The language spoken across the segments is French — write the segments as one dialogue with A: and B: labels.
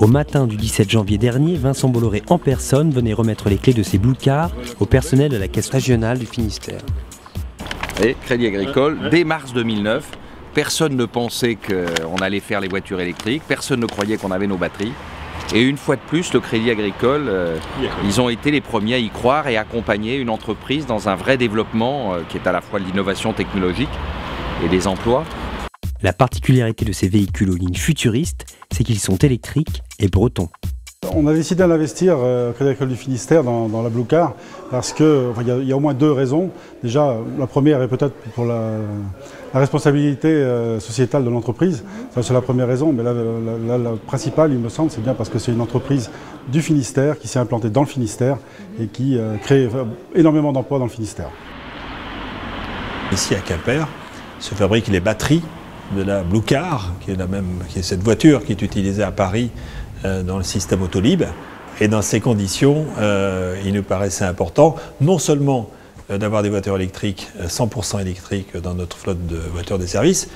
A: Au matin du 17 janvier dernier, Vincent Bolloré en personne venait remettre les clés de ses Blue Cars au personnel de la Caisse régionale du Finistère.
B: Et Crédit Agricole, dès mars 2009, personne ne pensait qu'on allait faire les voitures électriques, personne ne croyait qu'on avait nos batteries. Et une fois de plus, le Crédit Agricole, ils ont été les premiers à y croire et accompagner une entreprise dans un vrai développement qui est à la fois de l'innovation technologique et des emplois.
A: La particularité de ces véhicules aux lignes futuristes, c'est qu'ils sont électriques et bretons.
C: On a décidé d'investir au Crédit Agricole du Finistère dans la Blue Car parce qu'il y a au moins deux raisons. Déjà, la première est peut-être pour la responsabilité sociétale de l'entreprise. Ça, c'est la première raison, mais la principale, il me semble, c'est bien parce que c'est une entreprise du Finistère qui s'est implantée dans le Finistère et qui crée énormément d'emplois dans le Finistère.
D: Ici à Quimper se fabriquent les batteries de la Blue Car, qui est cette voiture qui est utilisée à Paris dans le système Autolib. Et dans ces conditions, il nous paraissait important non seulement d'avoir des voitures électriques, 100% électriques dans notre flotte de voitures de service,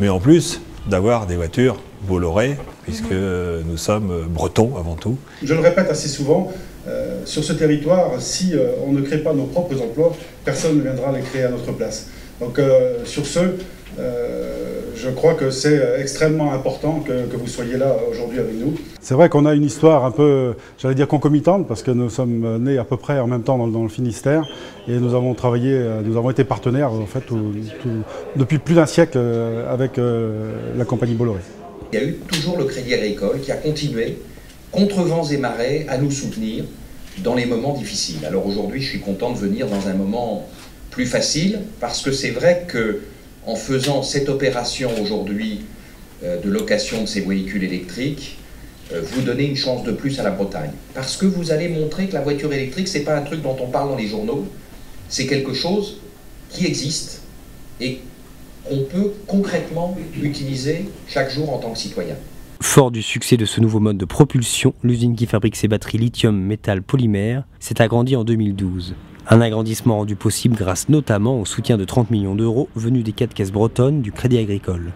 D: mais en plus d'avoir des voitures Bolloré, puisque nous sommes bretons avant tout.
C: Je le répète assez souvent, sur ce territoire, si on ne crée pas nos propres emplois, personne ne viendra les créer à notre place. Donc sur ce, je crois que c'est extrêmement important que vous soyez là aujourd'hui avec nous. C'est vrai qu'on a une histoire un peu, j'allais dire concomitante, parce que nous sommes nés à peu près en même temps dans le Finistère et nous avons travaillé, nous avons été partenaires en fait depuis plus d'un siècle avec la compagnie Bolloré.
E: Il y a eu toujours le Crédit Agricole qui a continué, contre vents et marées, à nous soutenir dans les moments difficiles. Alors aujourd'hui, je suis content de venir dans un moment plus facile, parce que c'est vrai que en faisant cette opération aujourd'hui de location de ces véhicules électriques, vous donnez une chance de plus à la Bretagne. Parce que vous allez montrer que la voiture électrique, ce n'est pas un truc dont on parle dans les journaux, c'est quelque chose qui existe et qu'on peut concrètement utiliser chaque jour en tant que citoyen.
A: Fort du succès de ce nouveau mode de propulsion, l'usine qui fabrique ces batteries lithium métal polymère s'est agrandie en 2012. Un agrandissement rendu possible grâce notamment au soutien de 30 millions d'euros venus des 4 caisses bretonnes du Crédit Agricole.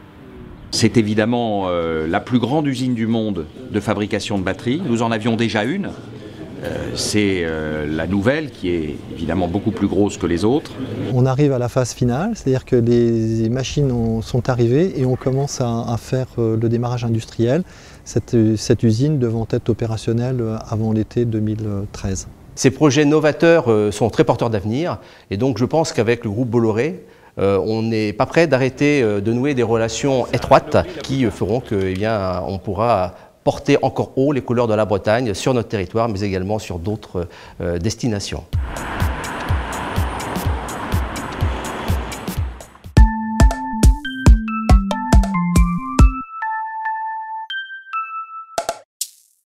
B: C'est évidemment la plus grande usine du monde de fabrication de batteries. Nous en avions déjà une. C'est la nouvelle qui est évidemment beaucoup plus grosse que les autres.
F: On arrive à la phase finale, c'est-à-dire que les machines sont arrivées et on commence à faire le démarrage industriel. Cette usine devant être opérationnelle avant l'été 2013.
G: Ces projets novateurs sont très porteurs d'avenir et donc je pense qu'avec le groupe Bolloré, on n'est pas prêt d'arrêter de nouer des relations étroites qui feront qu'on pourra porter encore haut les couleurs de la Bretagne sur notre territoire mais également sur d'autres destinations.